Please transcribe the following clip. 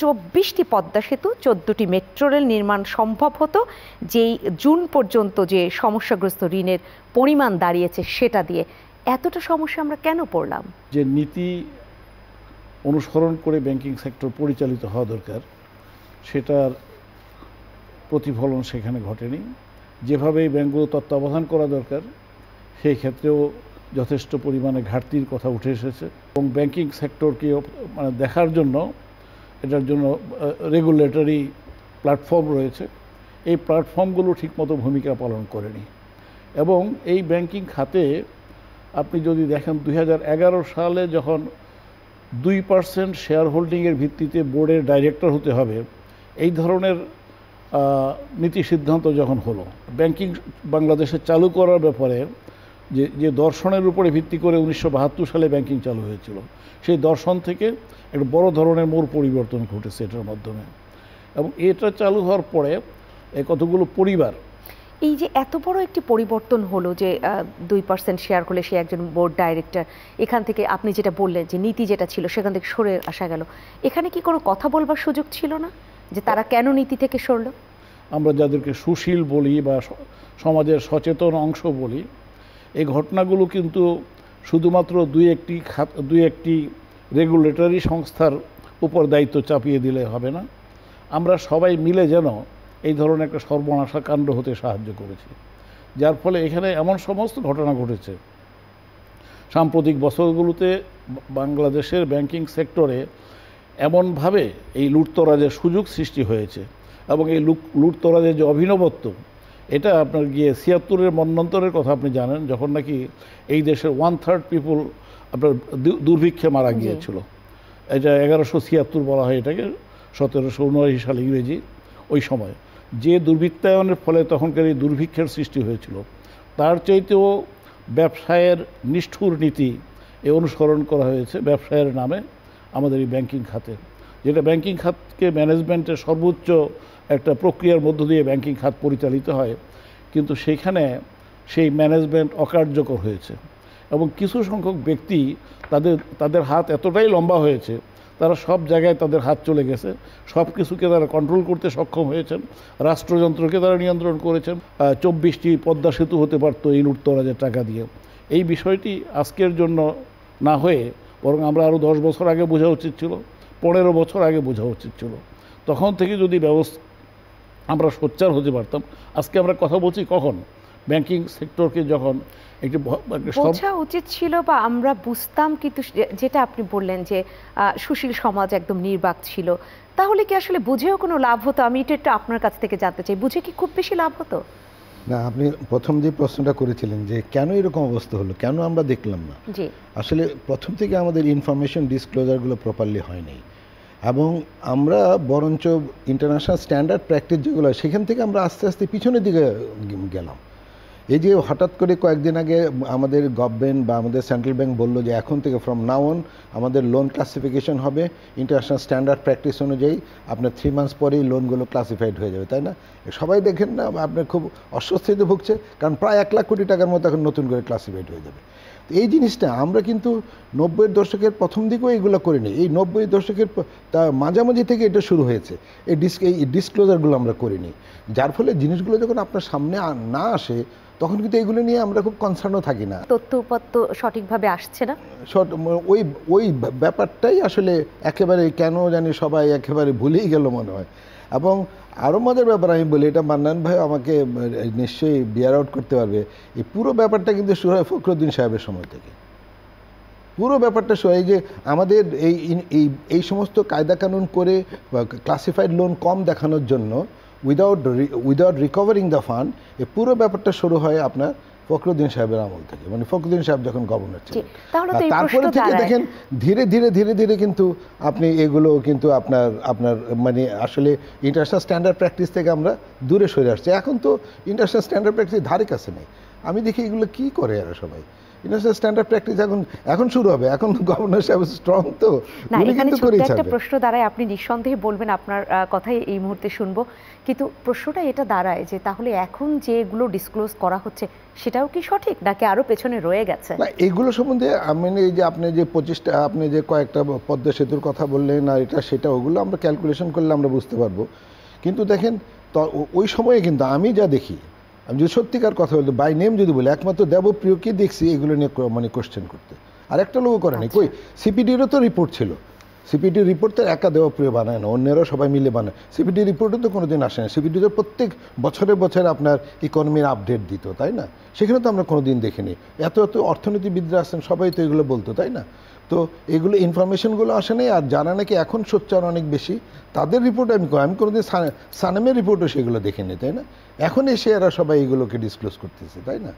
24টি পদ্মা সেতু, 14টি metro rail নির্মাণ সম্ভব হতো যেই জুন পর্যন্ত যে সমস্যাগ্রস্ত ঋণের পরিমাণ দাঁড়িয়েছে সেটা দিয়ে। এতটা সমস্যা আমরা কেন পড়লাম? যে নীতি অনুসরণ করে ব্যাংকিং সেক্টর পরিচালিত হওয়া দরকার সেটার প্রতিফলন সেখানে ঘটেনি। যেভাবে এই ব্যাংকগুলো তত্ত্বাবধান করা দরকার সেই ক্ষেত্রেও যথেষ্ট পরিমাণে ঘাটতির কথা উঠে এসেছে এবং ব্যাংকিং সেক্টরকে মানে দেখার জন্য এটার জন্য রেগুলেটরি প্ল্যাটফর্ম রয়েছে, এই প্ল্যাটফর্মগুলো ঠিকমতো ভূমিকা পালন করেনি। এবং এই ব্যাংকিং খাতে আপনি যদি দেখেন 2011 সালে যখন 2% শেয়ার হোল্ডিংয়ের ভিত্তিতে বোর্ডের ডাইরেক্টর হতে হবে, এই ধরনের নীতি সিদ্ধান্ত যখন হলো ব্যাংকিং বাংলাদেশে চালু করার ব্যাপারে, যে দর্শনের উপরে ভিত্তি করে 1972 সালে ব্যাংকিং চালু হয়েছিল, সেই দর্শন থেকে একটা বড় ধরনের মোড় পরিবর্তন ঘটেছে এটার মাধ্যমে। এবং এটা চালু হওয়ার পরে কতগুলো পরিবার, এই যে এত বড় একটি পরিবর্তন হলো যে 2% শেয়ার হলে সে একজন বোর্ড ডাইরেক্টর, এখান থেকে আপনি যেটা বললেন যে নীতি যেটা ছিল সেখান থেকে সরে আসা গেল, এখানে কি কোনো কথা বলবার সুযোগ ছিল না যে তারা কেন নীতি থেকে সরলো? আমরা যাদেরকে সুশীল বলি বা সমাজের সচেতন অংশ বলি, এই ঘটনাগুলো কিন্তু শুধুমাত্র দুই একটি রেগুলেটরি সংস্থার উপর দায়িত্ব চাপিয়ে দিলে হবে না। আমরা সবাই মিলে যেন এই ধরনের একটা সর্বনাশা কাণ্ড হতে সাহায্য করেছি, যার ফলে এখানে এমন সমস্ত ঘটনা ঘটেছে। সাম্প্রতিক বছরগুলোতে বাংলাদেশের ব্যাংকিং সেক্টরে এমনভাবে এই লুটতরাজের সুযোগ সৃষ্টি হয়েছে এবং এই লুটতরাজের যে অভিনবত্ব, এটা আপনার গিয়ে 76-এর মন্বন্তরের কথা আপনি জানেন, যখন নাকি এই দেশের 1/3 পিপুল আপনার দুর্ভিক্ষে মারা গিয়েছিল। এটা 1176 বলা হয় এটাকে, 1779 সাল ইংরেজি। ওই সময় যে দুর্বৃত্তায়নের ফলে তখনকার এই দুর্ভিক্ষের সৃষ্টি হয়েছিল, তার চাইতেও ব্যবসায়ের নিষ্ঠুর নীতি অনুসরণ করা হয়েছে ব্যবসায়ের নামে আমাদের এই ব্যাংকিং খাতে, যেটা ব্যাংকিং খাতকে ম্যানেজমেন্টের সর্বোচ্চ একটা প্রক্রিয়ার মধ্য দিয়ে ব্যাংকিং খাত পরিচালিত হয়, কিন্তু সেখানে সেই ম্যানেজমেন্ট অকার্যকর হয়েছে এবং কিছু সংখ্যক ব্যক্তি তাদের হাত এতটাই লম্বা হয়েছে, তারা সব জায়গায় তাদের হাত চলে গেছে, সব কিছুকে তারা কন্ট্রোল করতে সক্ষম হয়েছেন, রাষ্ট্রযন্ত্রকে তারা নিয়ন্ত্রণ করেছেন। 24টি পদ্মা সেতু হতে পারতো এই লুটতরাজের টাকা দিয়ে। এই বিষয়টি আজকের জন্য না হয়ে বরং আমরা আরও 10 বছর আগে বোঝা উচিত ছিল, 15 বছর আগে বোঝা উচিত ছিল। তখন থেকে যদি আমরা সোচ্চার হতে পারতাম। আজকে আমরা কথা বলছি কখন? ব্যাংকিং সেক্টরকে যখন একটি বোঝা উচিত ছিল বা আমরা বুঝতাম, কিন্তু যেটা আপনি বললেন যে সুশীল সমাজ একদম নির্বাক ছিল, তাহলে কি আসলে বুঝেও কোনো লাভ হতো? আমি এটা একটু আপনার কাছ থেকে জানতে চাই, বুঝে কি খুব বেশি লাভ হতো? না, আপনি প্রথম যে প্রশ্নটা করেছিলেন যে কেন এরকম অবস্থা হলো, কেন আমরা দেখলাম না, আসলে প্রথম থেকে আমাদের ইনফরমেশন ডিসক্লোজারগুলো প্রপারলি হয়নি এবং আমরা বরঞ্চ ইন্টারন্যাশনাল স্ট্যান্ডার্ড প্র্যাকটিস যেগুলো সেখান থেকে আমরা আস্তে আস্তে পিছনের দিকে গেলাম। এই যে হঠাৎ করে কয়েকদিন আগে আমাদের গভর্নমেন্ট বা আমাদের সেন্ট্রাল ব্যাংক বললো যে এখন থেকে ফ্রম নাও অন আমাদের লোন ক্লাসিফিকেশন হবে ইন্টারন্যাশনাল স্ট্যান্ডার্ড প্র্যাকটিস অনুযায়ী, আপনার 3 মান্থস পরেই লোনগুলো ক্লাসিফাইড হয়ে যাবে, তাই না? সবাই দেখেন না আপনার খুব অস্বস্তিতে ভুগছে, কারণ প্রায় 1 লাখ কোটি টাকার মতো এখন নতুন করে ক্লাসিফাইড হয়ে যাবে। এই জিনিসটা আমরা কিন্তু 90-এর দশকের প্রথম দিকেও এইগুলো করিনি, এই 90-এর দশকের মাঝামাঝি থেকে এটা শুরু হয়েছে। এই ডিসক্লোজারগুলো আমরা করিনি, যার ফলে জিনিসগুলো যখন আপনার সামনে না আসে তখন কিন্তু এগুলো নিয়ে আমরা খুব কনসার্নও থাকি না, তথ্য উপাত্ত সঠিকভাবে আসছে না, ওই ব্যাপারটাই আসলে একেবারে কেন জানি সবাই একেবারে ভুলেই গেল মনে হয়। এবং আরও মজার ব্যাপার আমি বলি, এটা মান্নান ভাই আমাকে নিশ্চয়ই বিয়ার আউট করতে পারবে, এই পুরো ব্যাপারটা কিন্তু শুরু হয় ফখরুদ্দিন সাহেবের সময় থেকে। পুরো ব্যাপারটা এই যে আমাদের এই সমস্ত কায়দা কানুন করে ক্লাসিফাইড লোন কম দেখানোর জন্য উইদাউট রিকভারিং দ্য ফান্ড, এই পুরো ব্যাপারটা শুরু হয় আপনার ফখরুদ্দিন সাহেবের আমল থেকে, মানে ফখরুদ্দিন সাহেব যখন গভর্নর ছিলেন। তারপরে থেকে দেখেন ধীরে ধীরে ধীরে ধীরে কিন্তু আপনি এগুলো কিন্তু আপনার মানে আসলে ইন্টারন্যাশনাল স্ট্যান্ডার্ড প্র্যাকটিস থেকে আমরা দূরে সরে আসছি। এখন তো ইন্টারন্যাশনাল স্ট্যান্ডার্ড প্র্যাকটিস ধারে কাছে নেই। আমি দেখি এগুলো কি করে এরা সবাই, ইন্টারন্যাশনাল স্ট্যান্ডার্ড প্র্যাকটিস এখন শুরু হবে, এখন গভর্নর সাহেব স্ট্রং তো না, উনি এখানে কিন্তু ছোট্ট করেই একটা ছাড়বে। প্রশ্ন দাঁড়ায়, আপনি নিঃসন্দেহে বলবেন, আপনার কথাই এই মুহূর্তে শুনবো, কিন্তু প্রশ্নটা এটা দাঁড়ায় যে তাহলে এখন যেগুলো ডিসক্লোজ করা হচ্ছে সেটাও কি সঠিক নাকি আরো পেছনে রয়ে গেছে? না, এগুলো সম্বন্ধে আমি এই যে আপনি যে 25টা আপনি যে কয়েকটা পদ্মা সেতুর কথা বললেন আর এটা সেটা, ওগুলো আমরা ক্যালকুলেশন করলে আমরা বুঝতে পারবো। কিন্তু দেখেন ওই সময়ে কিন্তু আমি যা দেখি, আমি যদি সত্যিকার কথা বলতে বাই নেম যদি বলি, একমাত্র দেবপ্রিয়কে দেখছি এগুলো নিয়ে মানে কোশ্চেন করতে, আর একটা লোকও করে নাই। কই সিপিডিরও তো রিপোর্ট ছিল, সিপিডির রিপোর্ট তো একা দেবপ্রিয় বানায় না, অন্যেরাও সবাই মিলে বানায়। সিপিডি রিপোর্টও তো কোনোদিন আসে না, সিপিডি তো প্রত্যেক বছরে বছরে আপনার ইকোনমির আপডেট দিত, তাই না? সেখানে তো আমরা কোনোদিন দেখিনি। এত এত অর্থনীতিবিদরা আসছেন, সবাই তো এগুলো বলতো, তাই না? তো এগুলো ইনফরমেশনগুলো আসে নাই। আর যারা নাকি এখন সোচ্চার অনেক বেশি, তাদের রিপোর্ট আমি কোনোদিন সানেমের রিপোর্টও সেগুলো দেখিনি, তাই না? এখন এসে এরা সবাই এগুলোকে ডিসক্লোজ করতেছে, তাই না?